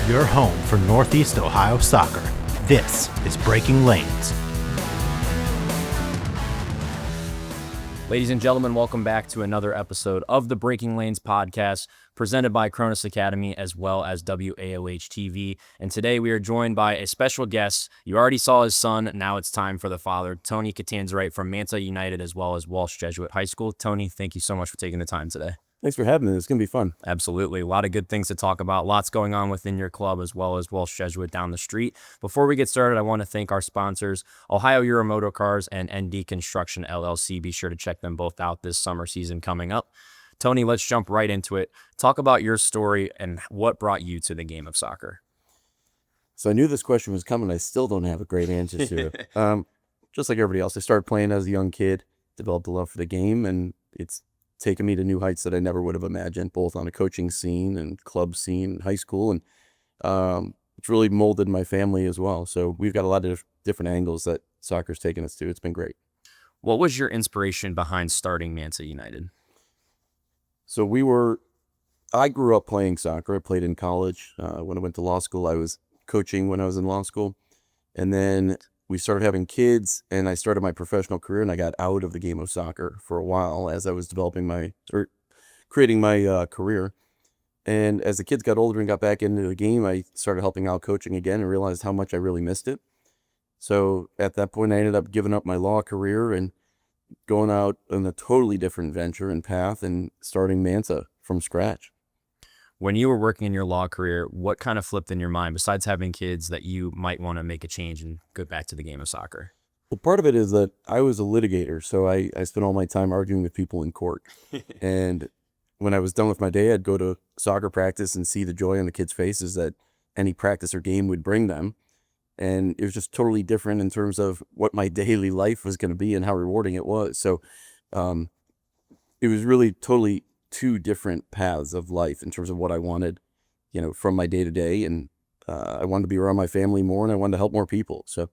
your home for Northeast Ohio soccer. This is Breaking Lanes. Ladies and gentlemen, welcome back to another episode of the Breaking Lanes podcast, presented by Kronis Academy as well as WAOH TV. And today we are joined by a special guest. You already saw his son. Now it's time for the father, Tony Catanzarite from Manta United as well as Walsh Jesuit High School. Tony, thank you so much for taking the time today. Thanks for having me. It's going to be fun. Absolutely. A lot of good things to talk about. Lots going on within your club as well as Walsh Jesuit down the street. Before we get started, I want to thank our sponsors, Ohio Euro Motor Cars and ND Construction LLC. Be sure to check them both out this summer season coming up. Tony, let's jump right into it. Talk about your story and what brought you to the game of soccer. So I knew this question was coming. I still don't have a great answer to it. Just like everybody else, I started playing as a young kid, developed a love for the game, and it's taken me to new heights that I never would have imagined, both on a coaching scene and club scene in high school. And it's really molded my family as well. So we've got a lot of different angles that soccer's taken us to. It's been great. What was your inspiration behind starting Manta United? So I grew up playing soccer. I played in college. When I went to law school, I was coaching when I was in law school. And then we started having kids, and I started my professional career, and I got out of the game of soccer for a while as I was creating my career. And as the kids got older and got back into the game, I started helping out coaching again and realized how much I really missed it. So at that point, I ended up giving up my law career and going out on a totally different venture and path and starting Manta from scratch. When you were working in your law career, what kind of flipped in your mind, besides having kids, that you might want to make a change and go back to the game of soccer? Well, part of it is that I was a litigator, so I spent all my time arguing with people in court. And when I was done with my day, I'd go to soccer practice and see the joy on the kids' faces that any practice or game would bring them. And it was just totally different in terms of what my daily life was going to be and how rewarding it was. So it was really totally two different paths of life in terms of what I wanted, from my day to day. And I wanted to be around my family more, and I wanted to help more people. So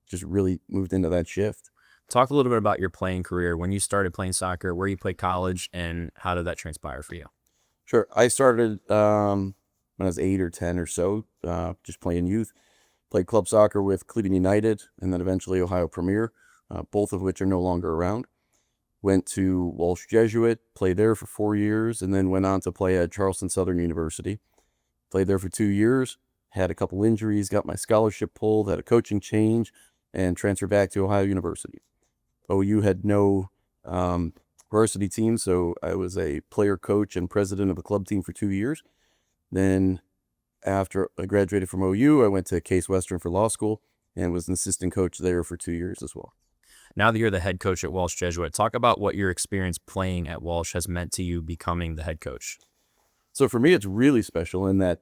just really moved into that shift. Talk a little bit about your playing career. When you started playing soccer, where you played college, and how did that transpire for you? Sure. I started when I was 8 or 10 or so, just playing youth. Played club soccer with Manta United and then eventually Ohio Premier, both of which are no longer around. Went to Walsh Jesuit, played there for 4 years, and then went on to play at Charleston Southern University. Played there for 2 years, had a couple injuries, got my scholarship pulled, had a coaching change, and transferred back to Ohio University. OU had no varsity team, so I was a player coach and president of the club team for 2 years. Then after I graduated from OU, I went to Case Western for law school and was an assistant coach there for 2 years as well. Now that you're the head coach at Walsh Jesuit, talk about what your experience playing at Walsh has meant to you becoming the head coach. So for me, it's really special in that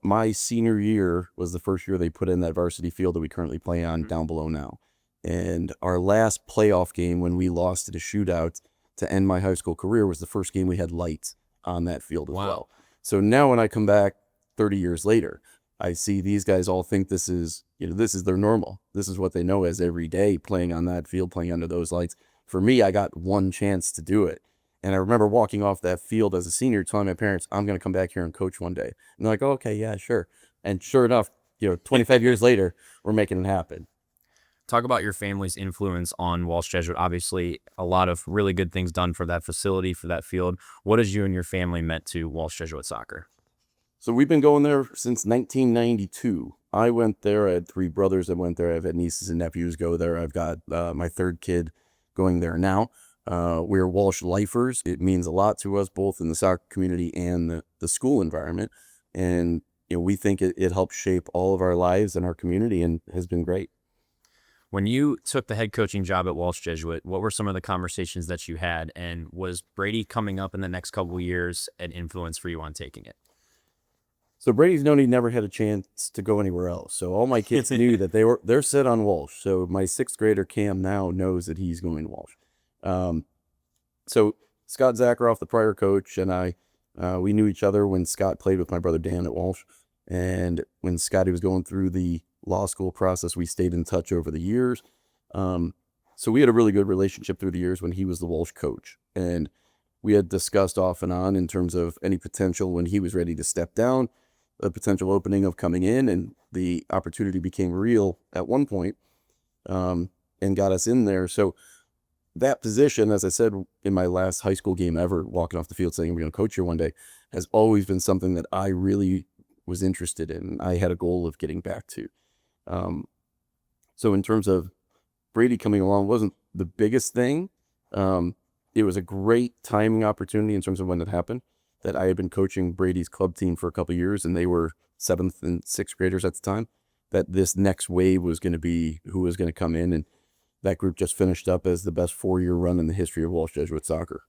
my senior year was the first year they put in that varsity field that we currently play on down below now. And our last playoff game when we lost at a shootout to end my high school career was the first game we had lights on that field as well. So now when I come back 30 years later, I see these guys all think this is their normal. This is what they know as every day, playing on that field, playing under those lights. For me, I got one chance to do it. And I remember walking off that field as a senior telling my parents, I'm going to come back here and coach one day. And they're like, oh, okay, yeah, sure. And sure enough, 25 years later, we're making it happen. Talk about your family's influence on Walsh Jesuit. Obviously, a lot of really good things done for that facility, for that field. What has you and your family meant to Walsh Jesuit soccer? So we've been going there since 1992. I went there. I had 3 brothers that went there. I've had nieces and nephews go there. I've got my 3rd kid going there now. We're Walsh lifers. It means a lot to us, both in the soccer community and the school environment. And we think it helps shape all of our lives and our community, and has been great. When you took the head coaching job at Walsh Jesuit, what were some of the conversations that you had? And was Brady coming up in the next couple of years an influence for you on taking it? So Brady's known he never had a chance to go anywhere else. So all my kids knew that they're set on Walsh. So my 6th grader Cam now knows that he's going Walsh. So Scott Zakharoff, the prior coach, and I, we knew each other when Scott played with my brother Dan at Walsh. And when Scotty was going through the law school process, we stayed in touch over the years. So we had a really good relationship through the years when he was the Walsh coach. And we had discussed off and on in terms of any potential when he was ready to step down. a potential opening of coming in, and the opportunity became real at one point, and got us in there. So that position, as I said in my last high school game ever, walking off the field saying we're going to coach here one day, has always been something that I really was interested in. I had a goal of getting back to. So in terms of Brady coming along, wasn't the biggest thing. It was a great timing opportunity in terms of when it happened, that I had been coaching Brady's club team for a couple of years, and they were 7th and 6th graders at the time, that this next wave was going to be who was going to come in. And that group just finished up as the best 4-year run in the history of Walsh Jesuit soccer.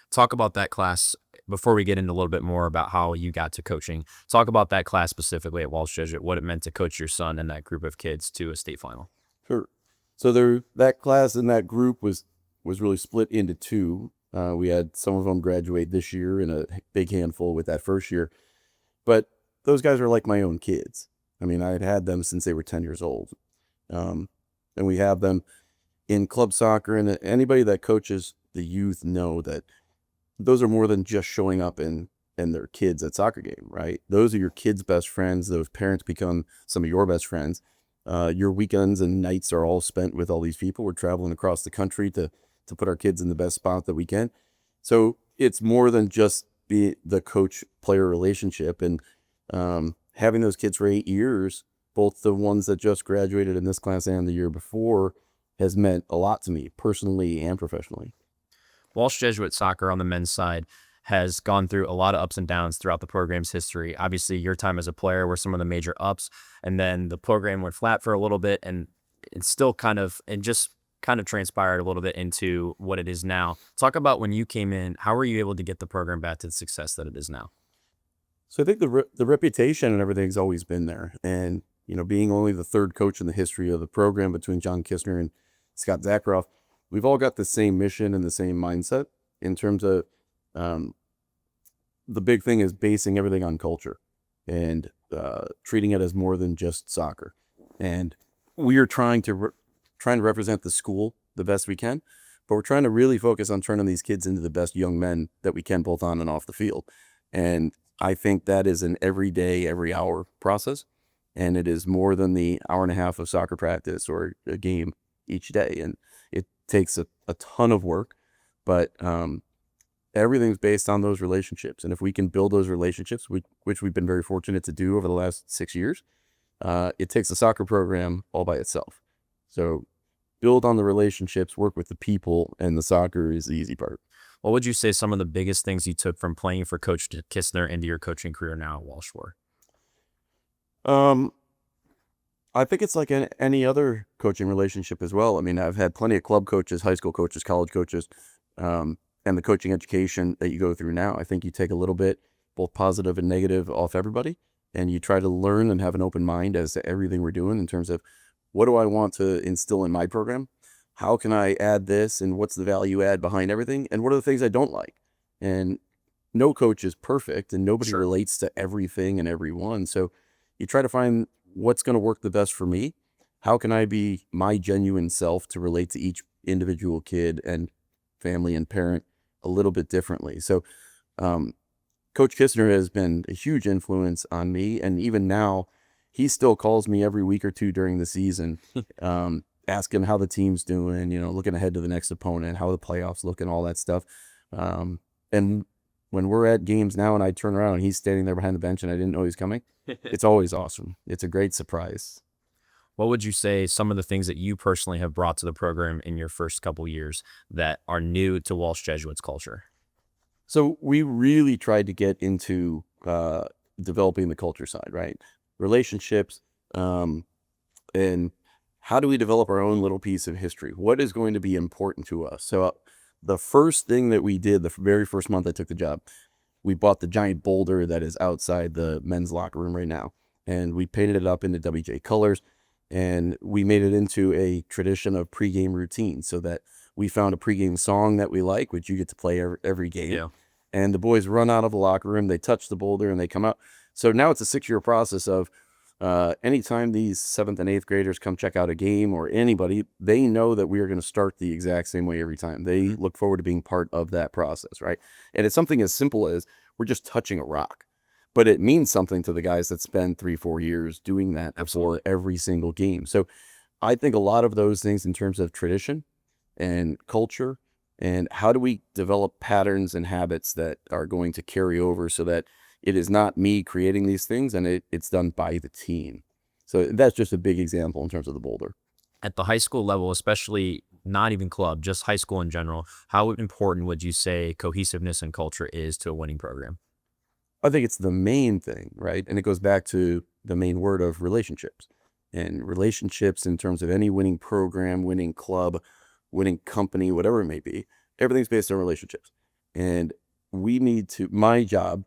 Talk about that class before we get into a little bit more about how you got to coaching. Talk about that class specifically at Walsh Jesuit, what it meant to coach your son and that group of kids to a state final. Sure. So that class and that group was really split into two. We had some of them graduate this year and a big handful with that first year. But those guys are like my own kids. I mean, I had them since they were 10 years old. And we have them in club soccer, and anybody that coaches the youth know that those are more than just showing up and their kids at soccer game, right? Those are your kids' best friends. Those parents become some of your best friends. Your weekends and nights are all spent with all these people. We're traveling across the country to put our kids in the best spot that we can. So it's more than just the coach-player relationship. And having those kids for 8 years, both the ones that just graduated in this class and the year before, has meant a lot to me personally and professionally. Walsh Jesuit soccer on the men's side has gone through a lot of ups and downs throughout the program's history. Obviously, your time as a player were some of the major ups, and then the program went flat for a little bit, and it's still kind of transpired a little bit into what it is now. Talk about when you came in, how were you able to get the program back to the success that it is now? So I think the reputation and everything's always been there. And, being only the third coach in the history of the program between John Kistner and Scott Zakharoff, we've all got the same mission and the same mindset in terms of the big thing is basing everything on culture and treating it as more than just soccer. And we are trying to represent the school the best we can, but we're trying to really focus on turning these kids into the best young men that we can, both on and off the field. And I think that is an every day, every hour process. And it is more than the hour and a half of soccer practice or a game each day. And it takes a ton of work, but everything's based on those relationships. And if we can build those relationships, which we've been very fortunate to do over the last 6 years, it takes a soccer program all by itself. So build on the relationships, work with the people, and the soccer is the easy part. What would you say some of the biggest things you took from playing for Coach Kistner into your coaching career now at Walsh were? I think it's like any other coaching relationship as well. I mean, I've had plenty of club coaches, high school coaches, college coaches, and the coaching education that you go through now. I think you take a little bit, both positive and negative, off everybody, and you try to learn and have an open mind as to everything we're doing in terms of what do I want to instill in my program? How can I add this, and what's the value add behind everything? And what are the things I don't like? And no coach is perfect, and nobody relates to everything and everyone. So you try to find what's going to work the best for me. How can I be my genuine self to relate to each individual kid and family and parent a little bit differently? So Coach Kistner has been a huge influence on me. And even now, he still calls me every week or two during the season, asking how the team's doing, looking ahead to the next opponent, how the playoffs look and all that stuff. And when we're at games now and I turn around and he's standing there behind the bench and I didn't know he was coming, it's always awesome. It's a great surprise. What would you say some of the things that you personally have brought to the program in your first couple years that are new to Walsh Jesuit's culture? So we really tried to get into developing the culture side, right? Relationships, and how do we develop our own little piece of history? What is going to be important to us? So the first thing that we did, the very first month I took the job, we bought the giant boulder that is outside the men's locker room right now. And we painted it up into WJ colors, and we made it into a tradition of pregame routine so that we found a pregame song that we like, which you get to play every game. Yeah. And the boys run out of the locker room, they touch the boulder, and they come out. So now it's a 6-year process of anytime these 7th and 8th graders come check out a game or anybody, they know that we are going to start the exact same way every time. They look forward to being part of that process, right? And it's something as simple as we're just touching a rock. but it means something to the guys that spend 3-4 years doing that before every single game. So I think a lot of those things in terms of tradition and culture and how do we develop patterns and habits that are going to carry over so that it is not me creating these things and it's done by the team. So that's just a big example in terms of the boulder. At the high school level, especially not even club, just high school in general, how important would you say cohesiveness and culture is to a winning program? I think it's the main thing, right? And it goes back to the main word of relationships. And relationships in terms of any winning program, winning club, winning company, whatever it may be, everything's based on relationships. And my job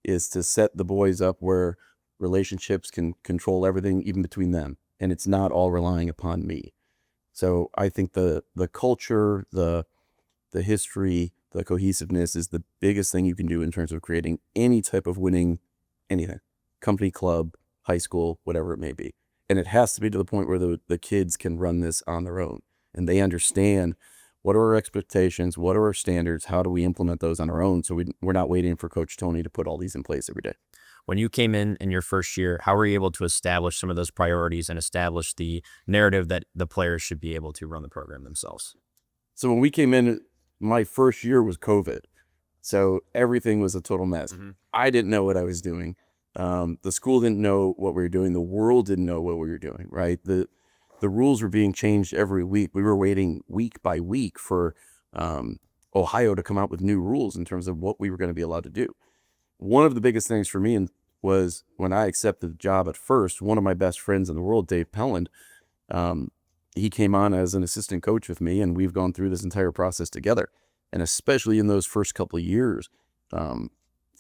is to set the boys up where relationships can control everything, even between them. And it's not all relying upon me. So I think the culture, the history, the cohesiveness is the biggest thing you can do in terms of creating any type of winning anything, company, club, high school, whatever it may be. And it has to be to the point where the kids can run this on their own and they understand what are our expectations, what are our standards, how do we implement those on our own, so we're not waiting for Coach Tony to put all these in place every day. When you came in your first year, how were you able to establish some of those priorities and establish the narrative that the players should be able to run the program themselves? So when we came in, my first year was COVID. So everything was a total mess. Mm-hmm. I didn't know what I was doing. The school didn't know what we were doing. The world didn't know what we were doing, right? The rules were being changed every week. We were waiting week by week for Ohio to come out with new rules in terms of what we were going to be allowed to do. One of the biggest things for me was when I accepted the job at first, one of my best friends in the world, Dave Pelland, he came on as an assistant coach with me, and we've gone through this entire process together. And especially in those first couple of years,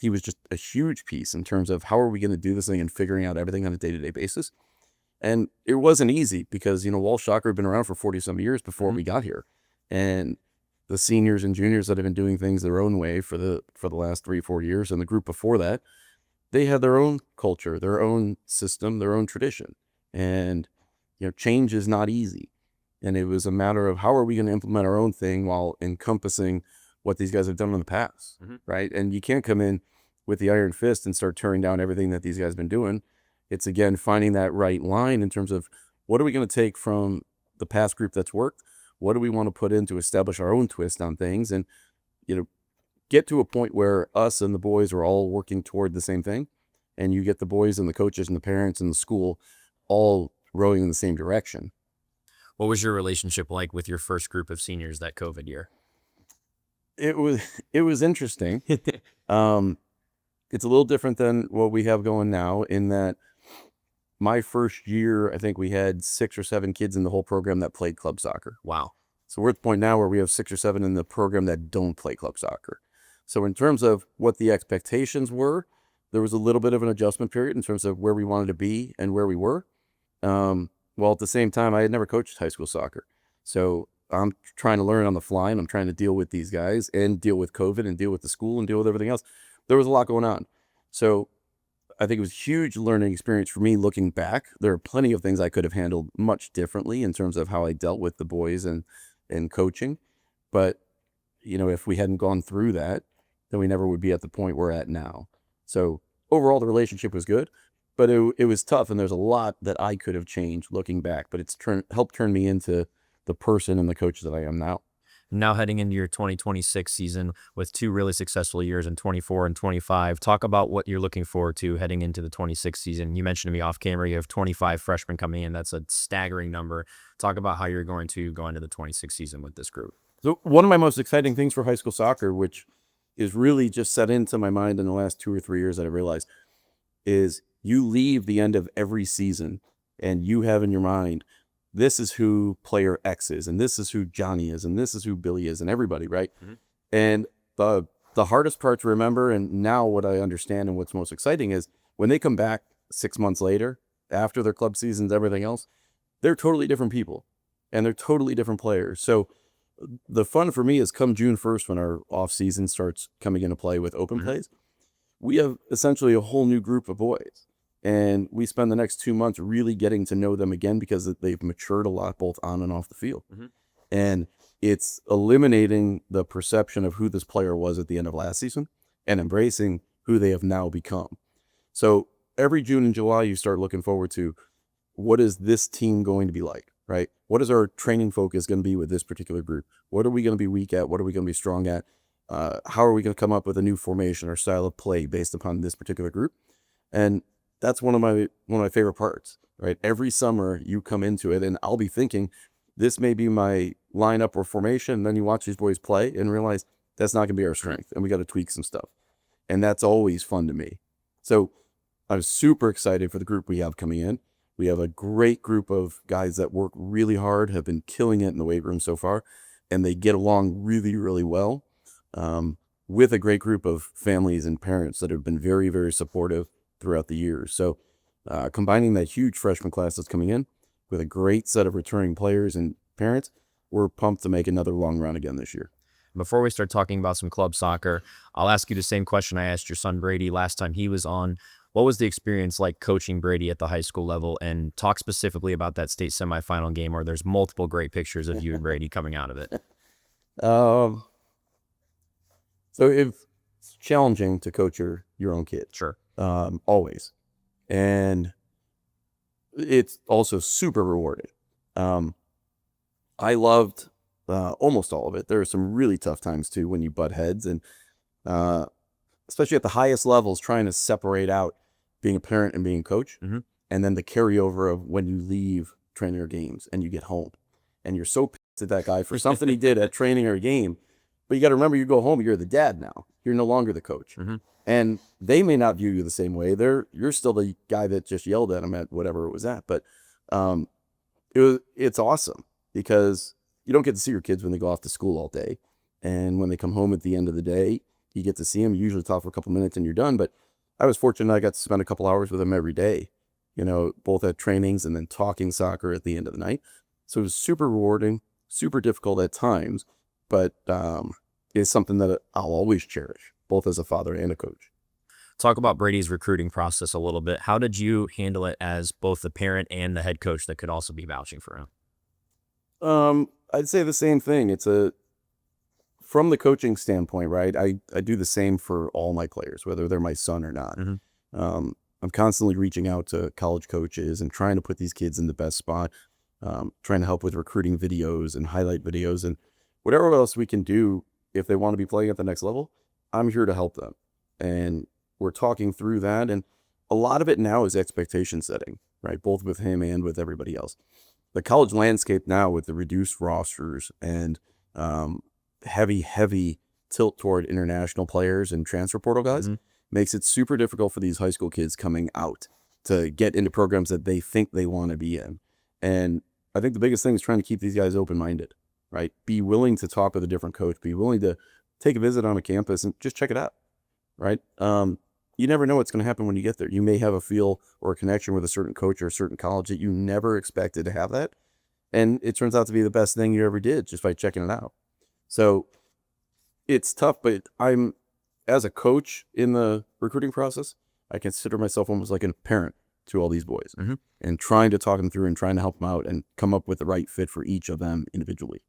he was just a huge piece in terms of how are we going to do this thing and figuring out everything on a day-to-day basis. And it wasn't easy because, Walsh Soccer had been around for 40-some years before we got here. And the seniors and juniors that have been doing things their own way for the last 3-4 years, and the group before that, they had their own culture, their own system, their own tradition. And, change is not easy. And it was a matter of how are we going to implement our own thing while encompassing what these guys have done in the past, right? And you can't come in with the iron fist and start tearing down everything that these guys have been doing. It's, again, finding that right line in terms of what are we going to take from the past group that's worked? What do we want to put in to establish our own twist on things? And, get to a point where us and the boys are all working toward the same thing. And you get the boys and the coaches and the parents and the school all rowing in the same direction. What was your relationship like with your first group of seniors that COVID year? It was interesting. It's a little different than what we have going now in that my first year, I think we had 6 or 7 kids in the whole program that played club soccer. Wow. So we're at the point now where we have 6 or 7 in the program that don't play club soccer. So in terms of what the expectations were, there was a little bit of an adjustment period in terms of where we wanted to be and where we were. While at the same time, I had never coached high school soccer. So I'm trying to learn on the fly, and I'm trying to deal with these guys and deal with COVID and deal with the school and deal with everything else. There was a lot going on. So I think it was a huge learning experience for me looking back. There are plenty of things I could have handled much differently in terms of how I dealt with the boys and coaching. But, if we hadn't gone through that, then we never would be at the point we're at now. So overall, the relationship was good, but it was tough. And there's a lot that I could have changed looking back, but it's helped turn me into the person and the coach that I am now. Now heading into your 2026 season with 2 really successful years in 24 and 25, talk about what you're looking forward to heading into the 26 season. You mentioned to me off camera, you have 25 freshmen coming in. That's a staggering number. Talk about how you're going to go into the 26 season with this group. So one of my most exciting things for high school soccer, which is really just set into my mind in the last 2 or 3 years that I realized, is you leave the end of every season and you have in your mind, this is who player X is, and this is who Johnny is, and this is who Billy is, and everybody, right? And the hardest part to remember, and now what I understand and what's most exciting is when they come back 6 months later, after their club seasons, everything else, they're totally different people, and they're totally different players. So the fun for me is come June 1st when our off season starts coming into play with open plays, we have essentially a whole new group of boys. And we spend the next 2 months really getting to know them again because they've matured a lot, both on and off the field. And it's eliminating the perception of who this player was at the end of last season and embracing who they have now become. So every June and July, you start looking forward to what is this team going to be like, right? What is our training focus going to be with this particular group? What are we going to be weak at? What are we going to be strong at? How are we going to come up with a new formation or style of play based upon this particular group? And that's one of my favorite parts, right? Every summer you come into it and I'll be thinking, this may be my lineup or formation. And then you watch these boys play and realize that's not going to be our strength and we got to tweak some stuff. And that's always fun to me. So I'm super excited for the group we have coming in. We have a great group of guys that work really hard, have been killing it in the weight room so far, and they get along really, really well, with a great group of families and parents that have been very, very supportive throughout the years. So combining that huge freshman class that's coming in with a great set of returning players and parents, we're pumped to make another long run again this year. Before we start talking about some club soccer, I'll ask you the same question I asked your son Brady last time he was on. What was the experience like coaching Brady at the high school level? And talk specifically about that state semifinal game where there's multiple great pictures of you and Brady coming out of it. So it's challenging to coach your own kid. Sure. Always. And it's also super rewarding. I loved almost all of it. There are some really tough times too when you butt heads, and especially at the highest levels, trying to separate out being a parent and being a coach, and then the carryover of when you leave training or games and you get home and you're so pissed at that guy for something he did at training or a game. But you got to remember, you go home, you're the dad now. You're no longer the coach. And they may not view you the same way. You're still the guy that just yelled at them at whatever it was at. But it's awesome because you don't get to see your kids when they go off to school all day. And when they come home at the end of the day, you get to see them. You usually talk for a couple minutes and you're done. But I was fortunate I got to spend a couple hours with them every day, both at trainings and then talking soccer at the end of the night. So it was super rewarding, super difficult at times, but it's something that I'll always cherish, both as a father and a coach. Talk about Brady's recruiting process a little bit. How did you handle it as both the parent and the head coach that could also be vouching for him? I'd say the same thing. From the coaching standpoint, right? I do the same for all my players, whether they're my son or not. I'm constantly reaching out to college coaches and trying to put these kids in the best spot, trying to help with recruiting videos and highlight videos and whatever else we can do. If they want to be playing at the next level, I'm here to help them. And we're talking through that. And a lot of it now is expectation setting, right? Both with him and with everybody else. The college landscape now with the reduced rosters and heavy tilt toward international players and transfer portal guys makes it super difficult for these high school kids coming out to get into programs that they think they want to be in. And I think the biggest thing is trying to keep these guys open-minded, right? Be willing to talk with a different coach, be willing to take a visit on a campus and just check it out, right? You never know what's going to happen when you get there. You may have a feel or a connection with a certain coach or a certain college that you never expected to have that. And it turns out to be the best thing you ever did just by checking it out. So it's tough, but as a coach in the recruiting process, I consider myself almost like a parent to all these boys and trying to talk them through and trying to help them out and come up with the right fit for each of them individually.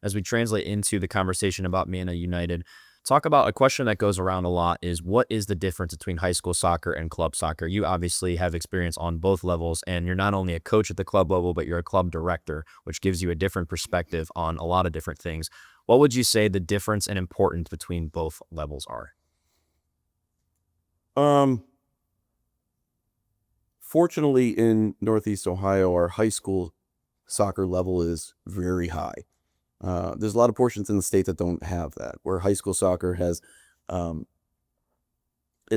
As we translate into the conversation about Manta United, talk about a question that goes around a lot is what is the difference between high school soccer and club soccer? You obviously have experience on both levels, and you're not only a coach at the club level, but you're a club director, which gives you a different perspective on a lot of different things. What would you say the difference and importance between both levels are? Fortunately, in Northeast Ohio, our high school soccer level is very high. There's a lot of portions in the state that don't have that, where high school soccer has, it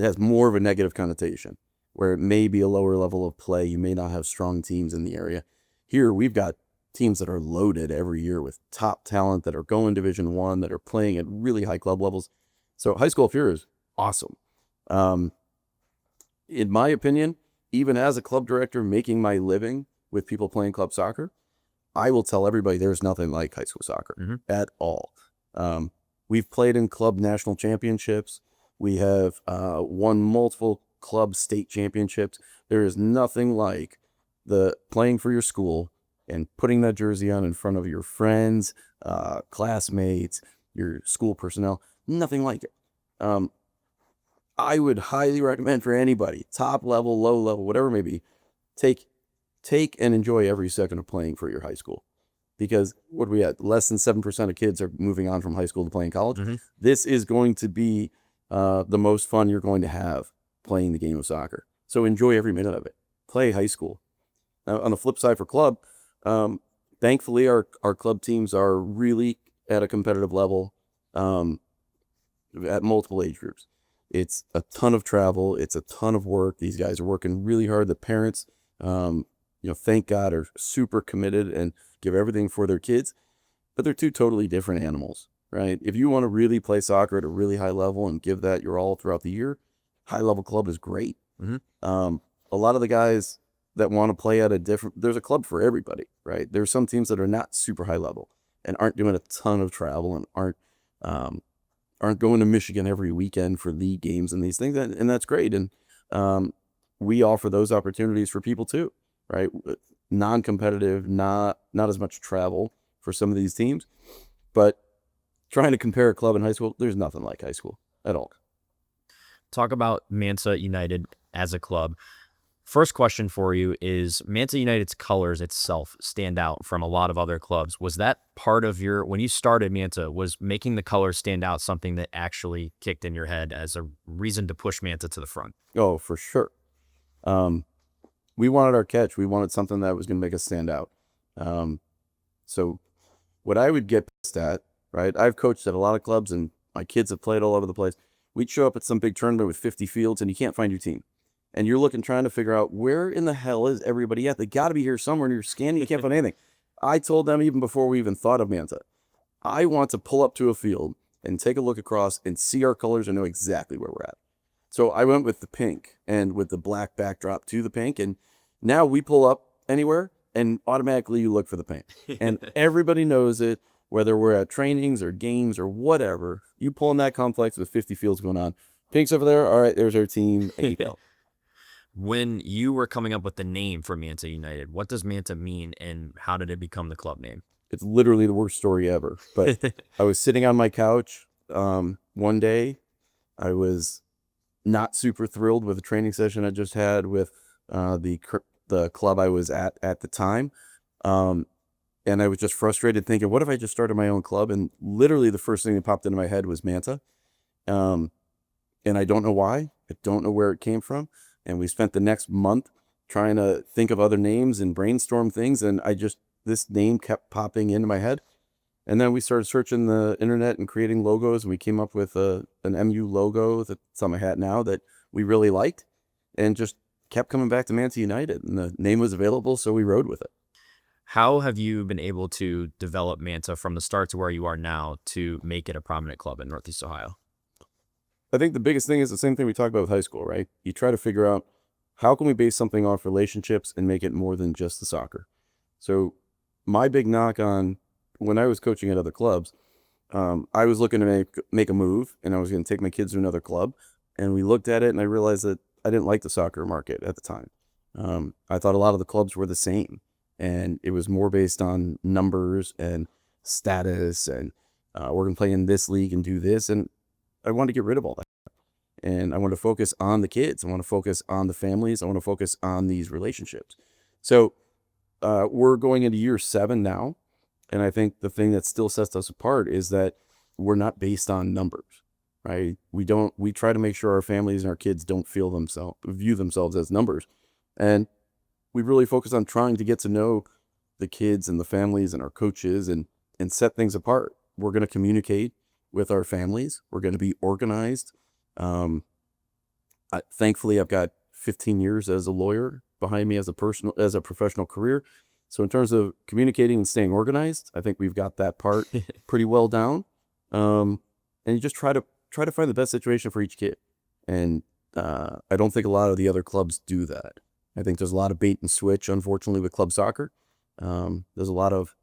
has more of a negative connotation, where it may be a lower level of play. You may not have strong teams in the area. Here, we've got teams that are loaded every year with top talent that are going Division I, that are playing at really high club levels. So high school up here is awesome. In my opinion, even as a club director making my living with people playing club soccer, I will tell everybody there's nothing like high school soccer at all. We've played in club national championships. We have won multiple club state championships. There is nothing like the playing for your school and putting that jersey on in front of your friends, classmates, your school personnel. Nothing like it. I would highly recommend for anybody, top level, low level, whatever it may be, take and enjoy every second of playing for your high school. Because what we had, less than 7% of kids are moving on from high school to playing college. Mm-hmm. This is going to be the most fun you're going to have playing the game of soccer. So enjoy every minute of it. Play high school. Now, on the flip side for club, thankfully our club teams are really at a competitive level at multiple age groups. It's a ton of travel. It's a ton of work. These guys are working really hard. The parents, thank God, are super committed and give everything for their kids. But they're two totally different animals, right? If you want to really play soccer at a really high level and give that your all throughout the year, high level club is great. Mm-hmm. A lot of the guys that want to play at there's a club for everybody, right? There's some teams that are not super high level and aren't doing a ton of travel and aren't going to Michigan every weekend for league games and these things, and that's great. And we offer those opportunities for people too, right? Non-competitive, not as much travel for some of these teams, but trying to compare a club in high school, there's nothing like high school at all. Talk about Manta United as a club. First question for you is, Manta United's colors itself stand out from a lot of other clubs. Was that part of when you started Manta, was making the colors stand out something that actually kicked in your head as a reason to push Manta to the front? Oh, for sure. We wanted our catch. We wanted something that was going to make us stand out. So what I would get pissed at, right? I've coached at a lot of clubs and my kids have played all over the place. We'd show up at some big tournament with 50 fields and you can't find your team. And you're trying to figure out where in the hell is everybody at? They got to be here somewhere, and you're scanning, you can't find anything. I told them even before we even thought of Manta, I want to pull up to a field and take a look across and see our colors and know exactly where we're at. So I went with the pink and with the black backdrop to the pink, and now we pull up anywhere and automatically you look for the pink. And everybody knows it, whether we're at trainings or games or whatever. You pull in that complex with 50 fields going on. Pink's over there. All right, there's our team. There you go. When you were coming up with the name for Manta United, what does Manta mean and how did it become the club name? It's literally the worst story ever. But I was sitting on my couch one day. I was not super thrilled with the training session I just had with the club I was at the time. And I was just frustrated thinking, what if I just started my own club? And literally the first thing that popped into my head was Manta. And I don't know why. I don't know where it came from. And we spent the next month trying to think of other names and brainstorm things. And this name kept popping into my head. And then we started searching the internet and creating logos. And we came up with an MU logo that's on my hat now that we really liked and just kept coming back to Manta United. And the name was available, so we rode with it. How have you been able to develop Manta from the start to where you are now to make it a prominent club in Northeast Ohio? I think the biggest thing is the same thing we talked about with high school, right? You try to figure out how can we base something off relationships and make it more than just the soccer. So my big knock on when I was coaching at other clubs, I was looking to make a move and I was going to take my kids to another club. And we looked at it and I realized that I didn't like the soccer market at the time. I thought a lot of the clubs were the same and it was more based on numbers and status and we're going to play in this league and do this. And I wanted to get rid of all that. And I want to focus on the kids. I want to focus on the families. I want to focus on these relationships. So we're going into year 7 now. And I think the thing that still sets us apart is that we're not based on numbers, right? We try to make sure our families and our kids don't view themselves as numbers. And we really focus on trying to get to know the kids and the families and our coaches and set things apart. We're going to communicate with our families. We're going to be organized. Thankfully, I've got 15 years as a lawyer behind me as a professional career. So in terms of communicating and staying organized, I think we've got that part pretty well down. And you just try to find the best situation for each kid. And I don't think a lot of the other clubs do that. I think there's a lot of bait and switch, unfortunately, with club soccer. There's a lot of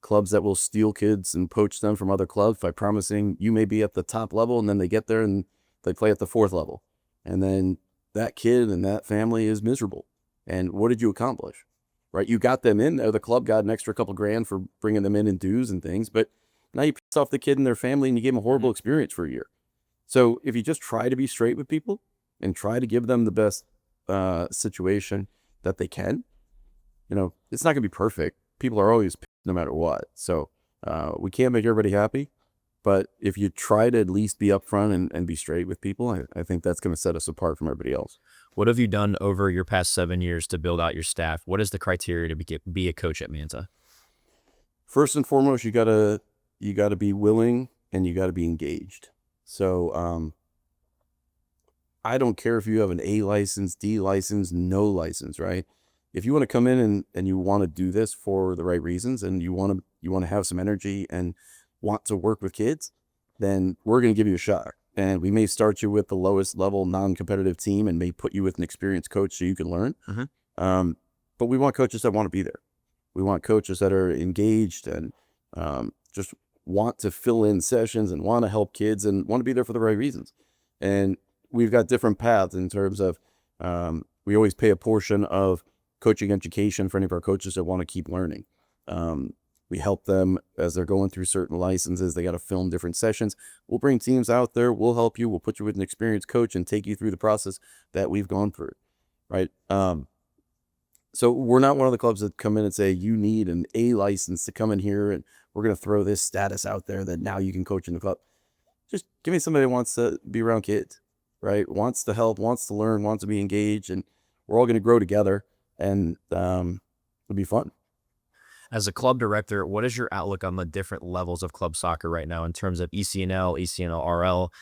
clubs that will steal kids and poach them from other clubs by promising you may be at the top level, and then they get there and they play at the 4th level. And then that kid and that family is miserable. And what did you accomplish? Right? You got them in there. The club got an extra couple grand for bringing them in dues and things, but now you pissed off the kid and their family and you gave them a horrible experience for a year. So if you just try to be straight with people and try to give them the best situation that they can, it's not going to be perfect. People are always pissed no matter what. So we can't make everybody happy. But if you try to at least be upfront and be straight with people, I think that's going to set us apart from everybody else. What have you done over your past 7 years to build out your staff? What is the criteria to be a coach at Manta? First and foremost, you gotta be willing and you gotta be engaged. So I don't care if you have an A license, D license, no license, right? If you want to come in and you want to do this for the right reasons and you want to have some energy and want to work with kids, then we're going to give you a shot. And we may start you with the lowest level non-competitive team and may put you with an experienced coach so you can learn. But we want coaches that want to be there. We want coaches that are engaged and just want to fill in sessions and want to help kids and want to be there for the right reasons. And we've got different paths in terms of we always pay a portion of coaching education for any of our coaches that want to keep learning. We help them as they're going through certain licenses. They got to film different sessions. We'll bring teams out there. We'll help you. We'll put you with an experienced coach and take you through the process that we've gone through, right? So we're not one of the clubs that come in and say, you need an A license to come in here and we're going to throw this status out there that now you can coach in the club. Just give me somebody that wants to be around kids, right? Wants to help, wants to learn, wants to be engaged, and we're all going to grow together and it'll be fun. As a club director, what is your outlook on the different levels of club soccer right now in terms of ECNL, ECNL-RL,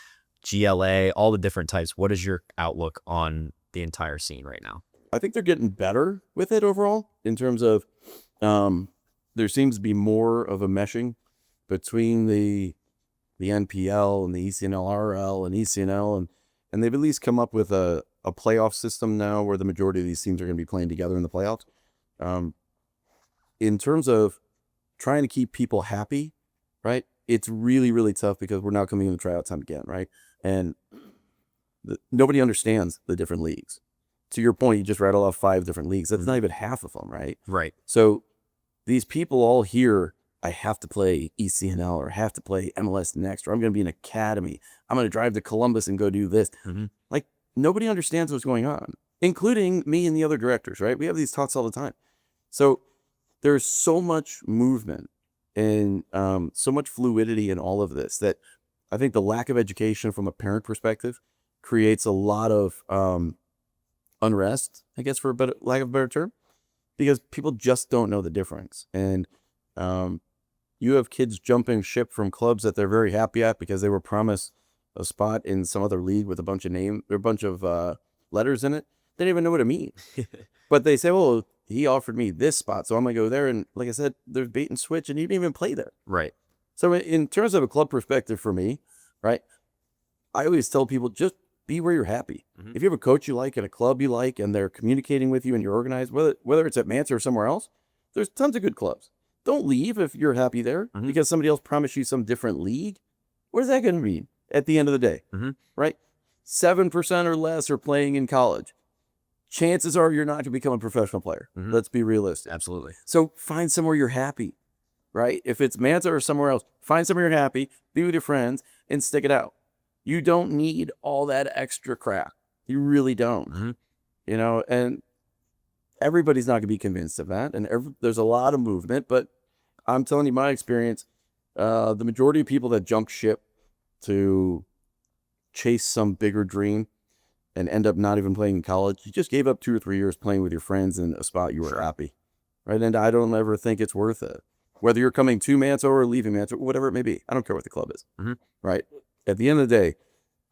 GLA, all the different types? What is your outlook on the entire scene right now? I think they're getting better with it overall in terms of there seems to be more of a meshing between the NPL and the ECNL-RL and ECNL, and they've at least come up with a playoff system now where the majority of these teams are going to be playing together in the playoffs. In terms of trying to keep people happy, right? It's really, really tough because we're now coming into tryout time again, right? And nobody understands the different leagues. To your point, you just rattled off 5 different leagues. That's not even half of them, right? Right. So these people all hear, I have to play ECNL or have to play MLS next, or I'm going to be an academy. I'm going to drive to Columbus and go do this. Like, nobody understands what's going on, including me and the other directors, right? We have these talks all the time. So there's so much movement and so much fluidity in all of this that I think the lack of education from a parent perspective creates a lot of unrest, I guess, for lack of a better term, because people just don't know the difference. And you have kids jumping ship from clubs that they're very happy at because they were promised a spot in some other league with a bunch of letters in it. They didn't even know what it means. But they say, well, he offered me this spot, so I'm going to go there. And like I said, there's bait and switch, and you didn't even play there. Right. So in terms of a club perspective for me, right, I always tell people, just be where you're happy. If you have a coach you like and a club you like, and they're communicating with you and you're organized, whether it's at Manta or somewhere else, there's tons of good clubs. Don't leave if you're happy there because somebody else promised you some different league. What is that going to mean at the end of the day, right? 7% or less are playing in college. Chances are you're not going to become a professional player. Let's be realistic. Absolutely. So find somewhere you're happy, right? If it's Manta or somewhere else, find somewhere you're happy, be with your friends, and stick it out. You don't need all that extra crap. You really don't. And everybody's not going to be convinced of that. And there's a lot of movement, but I'm telling you my experience, the majority of people that jump ship to chase some bigger dream and end up not even playing in college, you just gave up 2 or 3 years playing with your friends in a spot you were happy, right? And I don't ever think it's worth it. Whether you're coming to Manta or leaving Manta, whatever it may be, I don't care what the club is, right? At the end of the day,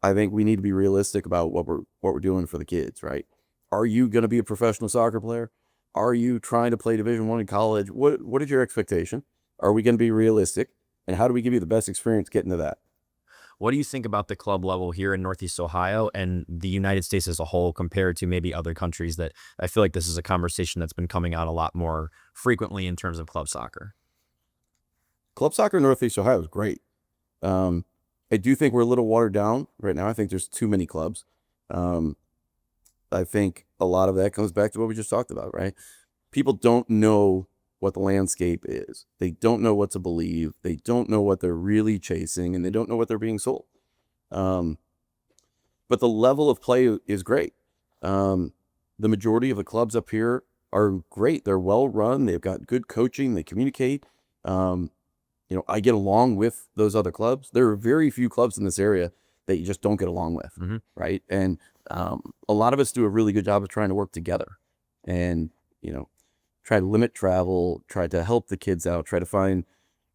I think we need to be realistic about what we're doing for the kids, right? Are you going to be a professional soccer player? Are you trying to play Division I in college? What is your expectation? Are we going to be realistic? And how do we give you the best experience getting to that? What do you think about the club level here in Northeast Ohio and the United States as a whole compared to maybe other countries that I feel like this is a conversation that's been coming out a lot more frequently in terms of club soccer? Club soccer in Northeast Ohio is great. I do think we're a little watered down right now. I think there's too many clubs. I think a lot of that comes back to what we just talked about, right? People don't know what the landscape is. They don't know what to believe. They don't know what they're really chasing, and they don't know what they're being sold. but the level of play is great. The majority of the clubs up here are great. They're well run. They've got good coaching. They communicate. I get along with those other clubs. There are very few clubs in this area that you just don't get along with, right? And a lot of us do a really good job of trying to work together and, try to limit travel, try to help the kids out, try to find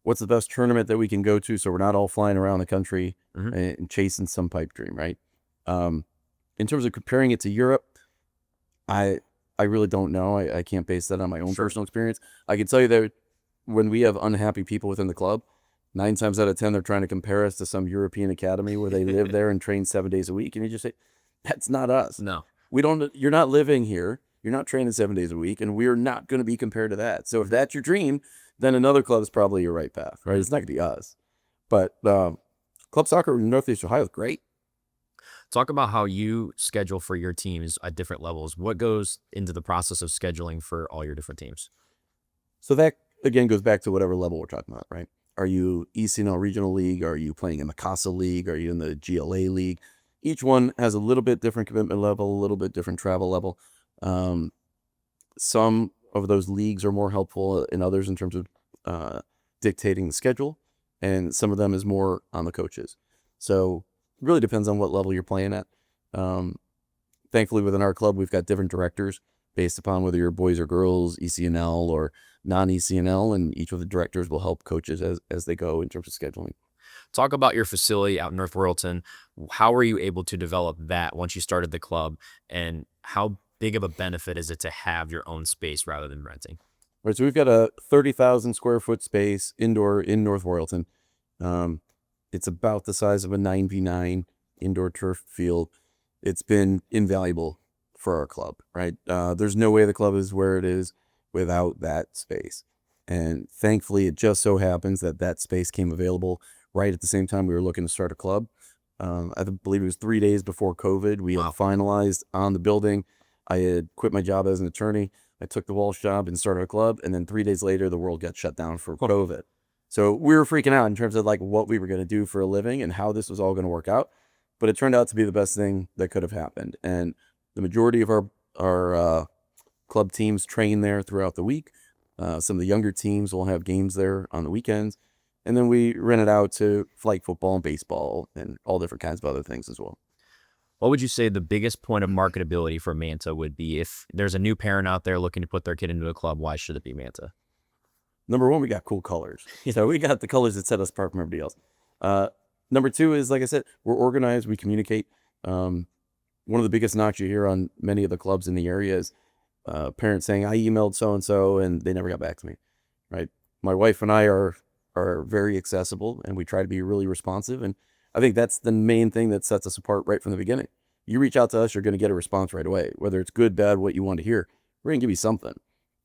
what's the best tournament that we can go to so we're not all flying around the country and chasing some pipe dream, right? In terms of comparing it to Europe, I really don't know. I can't base that on my own personal experience. I can tell you that when we have unhappy people within the club, 9 times out of 10, they're trying to compare us to some European academy where they live there and train 7 days a week. And you just say, that's not us. No. You're not living here. You're not training 7 days a week, and we're not going to be compared to that. So if that's your dream, then another club is probably your right path, right? It's not going to be us. But club soccer in Northeast Ohio is great. Talk about how you schedule for your teams at different levels. What goes into the process of scheduling for all your different teams? So that, again, goes back to whatever level we're talking about, right? Are you ECNL Regional League? Are you playing in the CASA League? Are you in the GLA League? Each one has a little bit different commitment level, a little bit different travel level. Some of those leagues are more helpful than others in terms of dictating the schedule, and some of them is more on the coaches. So it really depends on what level you're playing at. Thankfully, within our club, we've got different directors based upon whether you're boys or girls, ECNL or non-ECNL, and each of the directors will help coaches as they go in terms of scheduling. Talk about your facility out in North Royalton. How were you able to develop that once you started the club, and how big of a benefit is it to have your own space rather than renting? Right, so we've got a 30,000 square foot space indoor in North Royalton. It's about the size of a 9v9 indoor turf field. It's been invaluable for our club, right? There's no way the club is where it is without that space. And thankfully, it just so happens that that space came available right at the same time we were looking to start a club. I believe it was 3 days before COVID. We had finalized on the building. I had quit my job as an attorney. I took the Walsh job and started a club. And then 3 days later, the world got shut down for COVID. So we were freaking out in terms of like what we were going to do for a living and how this was all going to work out. But it turned out to be the best thing that could have happened. And the majority of our club teams train there throughout the week. Some of the younger teams will have games there on the weekends. And then we rent it out to flag football and baseball and all different kinds of other things as well. What would you say the biggest point of marketability for Manta would be? If there's a new parent out there looking to put their kid into a club, why should it be Manta? Number one, we got cool colors. So we got the colors that set us apart from everybody else. Number two is, like I said, we're organized, we communicate. One of the biggest knocks you hear on many of the clubs in the area is parents saying, I emailed so-and-so and they never got back to me, right? My wife and I are very accessible, and we try to be really responsive. And I think that's the main thing that sets us apart right from the beginning. You reach out to us, you're going to get a response right away. Whether it's good, bad, what you want to hear, we're going to give you something.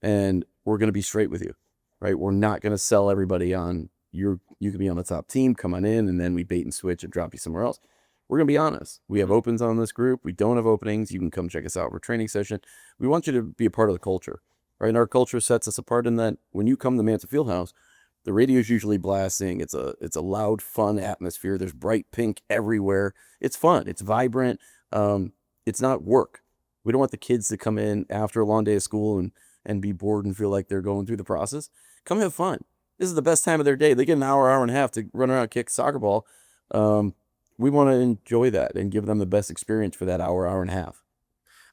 And we're going to be straight with you, right? We're not going to sell everybody on you could be on the top team, come on in, and then we bait and switch and drop you somewhere else. We're going to be honest. We have opens on this group. We don't have openings. You can come check us out for a training session. We want you to be a part of the culture, right? And our culture sets us apart in that when you come to Manta Fieldhouse, the radio is usually blasting. It's a loud, fun atmosphere. There's bright pink everywhere. It's fun. It's vibrant. It's not work. We don't want the kids to come in after a long day of school and be bored and feel like they're going through the process. Come have fun. This is the best time of their day. They get an hour and a half to run around and kick a soccer ball. We want to enjoy that and give them the best experience for that hour and a half.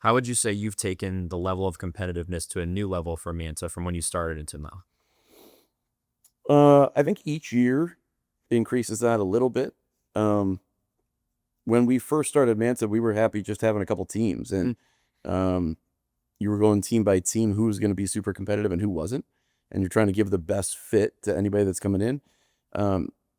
How would you say you've taken the level of competitiveness to a new level for Manta from when you started until now? I think each year increases that a little bit. When we first started Manta, we were happy just having a couple teams, and you were going team by team who was going to be super competitive and who wasn't, and you're trying to give the best fit to anybody that's coming in.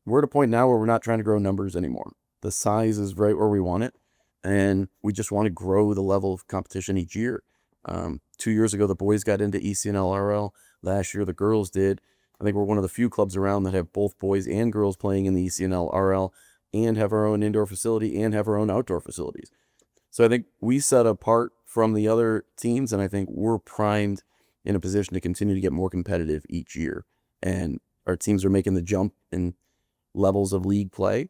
We're at a point now where we're not trying to grow numbers anymore. The size is right where we want it, and we just want to grow the level of competition each year. 2 years ago, the boys got into ECNL RL. Last year, the girls did. I think we're one of the few clubs around that have both boys and girls playing in the ECNL RL and have our own indoor facility and have our own outdoor facilities. So I think we set apart from the other teams, and I think we're primed in a position to continue to get more competitive each year. And our teams are making the jump in levels of league play.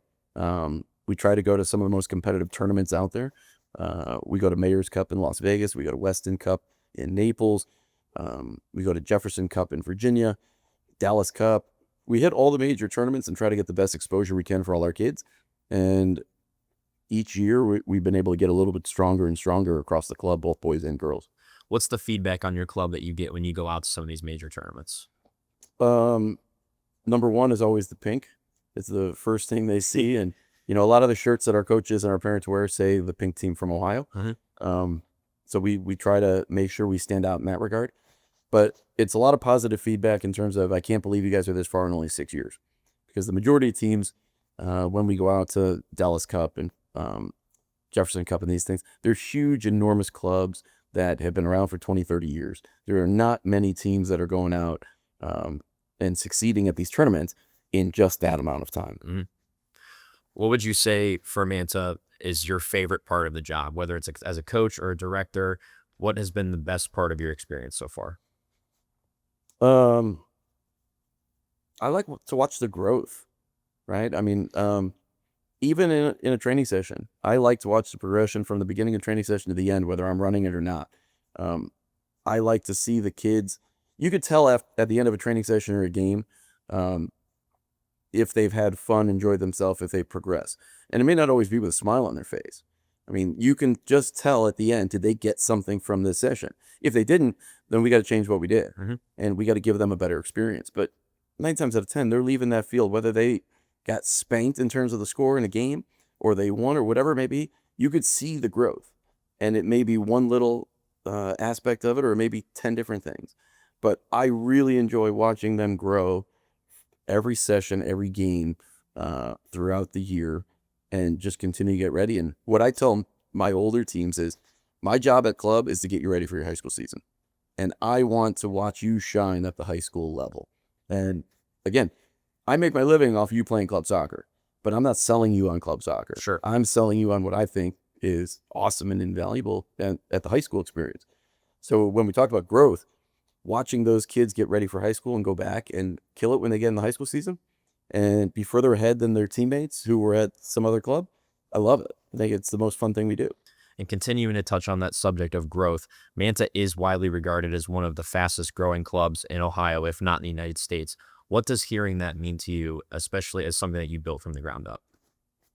We try to go to some of the most competitive tournaments out there. We go to Mayor's Cup in Las Vegas. We go to Weston Cup in Naples. We go to Jefferson Cup in Virginia, Dallas Cup. We hit all the major tournaments and try to get the best exposure we can for all our kids. And each year we've been able to get a little bit stronger and stronger across the club, both boys and girls. What's the feedback on your club that you get when you go out to some of these major tournaments? Number one is always the pink. It's the first thing they see. And, a lot of the shirts that our coaches and our parents wear say the pink team from Ohio. So we try to make sure we stand out in that regard. But it's a lot of positive feedback in terms of, I can't believe you guys are this far in only 6 years. Because the majority of teams, when we go out to Dallas Cup and Jefferson Cup and these things, they're huge, enormous clubs that have been around for 20, 30 years. There are not many teams that are going out and succeeding at these tournaments in just that amount of time. Mm-hmm. What would you say for Manta is your favorite part of the job, whether it's as a coach or a director? What has been the best part of your experience so far? I like to watch the growth, right? I mean, even in a training session, I like to watch the progression from the beginning of training session to the end, whether I'm running it or not. I like to see the kids. You could tell at the end of a training session or a game if they've had fun, enjoyed themselves, if they progress. And it may not always be with a smile on their face. I mean, you can just tell at the end, did they get something from this session? If they didn't, then we got to change what we did. And we got to give them a better experience. But 9 times out of 10, they're leaving that field, whether they got spanked in terms of the score in a game or they won or whatever it may be, you could see the growth. And it may be one little aspect of it or maybe 10 different things. But I really enjoy watching them grow every session, every game throughout the year and just continue to get ready. And what I tell my older teams is my job at club is to get you ready for your high school season. And I want to watch you shine at the high school level. And again, I make my living off you playing club soccer, but I'm not selling you on club soccer. Sure. I'm selling you on what I think is awesome and invaluable at the high school experience. So when we talk about growth, watching those kids get ready for high school and go back and kill it when they get in the high school season and be further ahead than their teammates who were at some other club, I love it. I think it's the most fun thing we do. And continuing to touch on that subject of growth, Manta is widely regarded as one of the fastest growing clubs in Ohio, if not in the United States. What does hearing that mean to you, especially as something that you built from the ground up?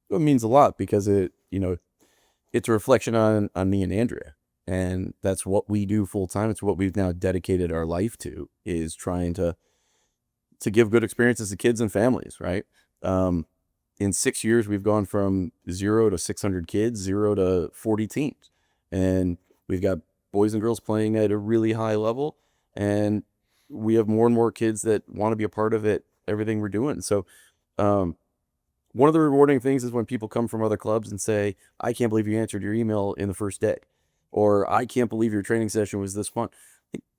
It means a lot because it's a reflection on me and Andrea. And that's what we do full time. It's what we've now dedicated our life to, is trying to give good experiences to kids and families, right? In 6 years, we've gone from 0 to 600 kids, 0 to 40 teams. And we've got boys and girls playing at a really high level. And we have more and more kids that want to be a part of it, everything we're doing. So one of the rewarding things is when people come from other clubs and say, I can't believe you answered your email in the first day. Or I can't believe your training session was this fun.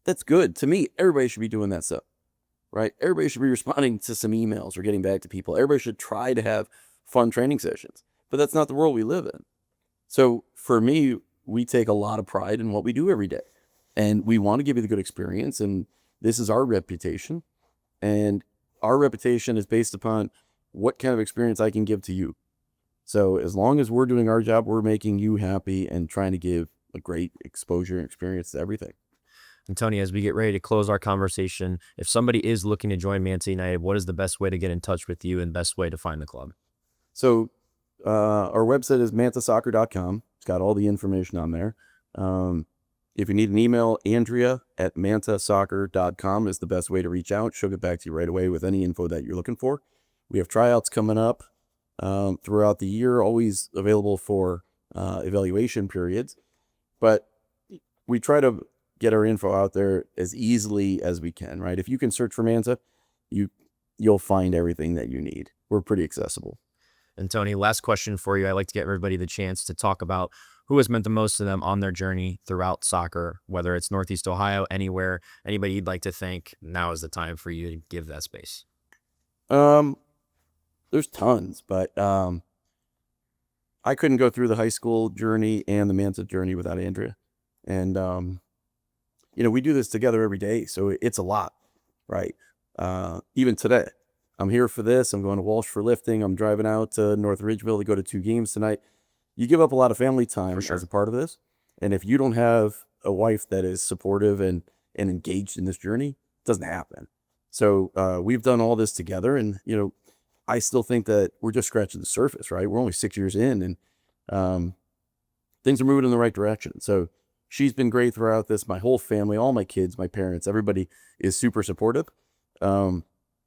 That's good. To me, everybody should be doing that stuff, right? Everybody should be responding to some emails or getting back to people. Everybody should try to have fun training sessions. But that's not the world we live in. So for me, we take a lot of pride in what we do every day. And we want to give you the good experience. And this is our reputation. And our reputation is based upon what kind of experience I can give to you. So as long as we're doing our job, we're making you happy and trying to give a great exposure and experience to everything. And Tony, as we get ready to close our conversation, if somebody is looking to join Manta United, what is the best way to get in touch with you and best way to find the club? So our website is mantasoccer.com. It's got all the information on there. If you need an email, Andrea@mantasoccer.com is the best way to reach out. She'll get back to you right away with any info that you're looking for. We have tryouts coming up throughout the year, always available for evaluation periods. But we try to get our info out there as easily as we can, right? If you can search for Manta, you'll find everything that you need. We're pretty accessible. And Tony, last question for you. I like to get everybody the chance to talk about who has meant the most to them on their journey throughout soccer, whether it's Northeast Ohio, anywhere, anybody you'd like to thank. Now is the time for you to give that space. There's tons, but I couldn't go through the high school journey and the Manta journey without Andrea. And, we do this together every day, so it's a lot, right? Even today, I'm here for this. I'm going to Walsh for lifting. I'm driving out to North Ridgeville to go to 2 games tonight. You give up a lot of family time as a part of this. And if you don't have a wife that is supportive and engaged in this journey, it doesn't happen. So we've done all this together. And, I still think that we're just scratching the surface, right? We're only 6 years in, and things are moving in the right direction. So she's been great throughout this. My whole family, all my kids, my parents, everybody is super supportive.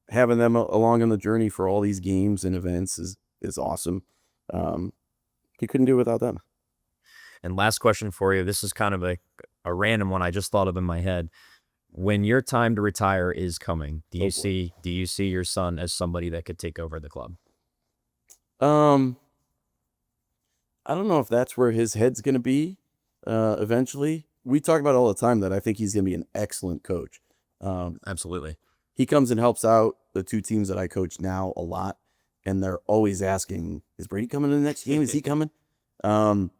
Having them along on the journey for all these games and events is awesome. You couldn't do it without them. And last question for you. This is kind of a random one I just thought of in my head. When your time to retire is coming, do you see your son as somebody that could take over the club? I don't know if that's where his head's going to be eventually. We talk about it all the time that I think he's going to be an excellent coach. Absolutely. He comes and helps out the 2 teams that I coach now a lot, and they're always asking, is Brady coming to the next game? Is he coming? So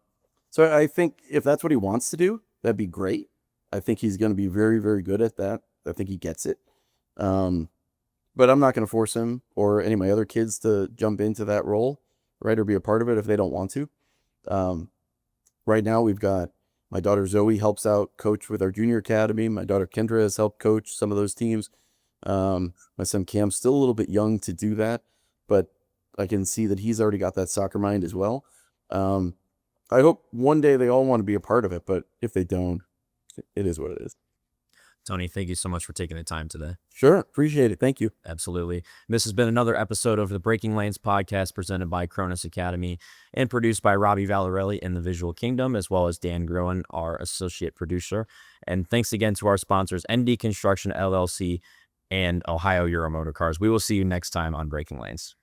I think if that's what he wants to do, that'd be great. I think he's going to be very, very good at that. I think he gets it. But I'm not going to force him or any of my other kids to jump into that role, right, or be a part of it if they don't want to. Right now, we've got my daughter Zoe helps out coach with our junior academy. My daughter Kendra has helped coach some of those teams. My son Cam's still a little bit young to do that, but I can see that he's already got that soccer mind as well. I hope one day they all want to be a part of it, but if they don't, it is what it is. Tony, thank you so much for taking the time today. Sure. Appreciate it. Thank you. Absolutely. This has been another episode of the Breaking Lanes podcast presented by Kronis Academy and produced by Robby Vallarelli in the Visual Kingdom, as well as Dan Groen, our associate producer. And thanks again to our sponsors, ND Construction LLC and Ohio Euro Motor Cars. We will see you next time on Breaking Lanes.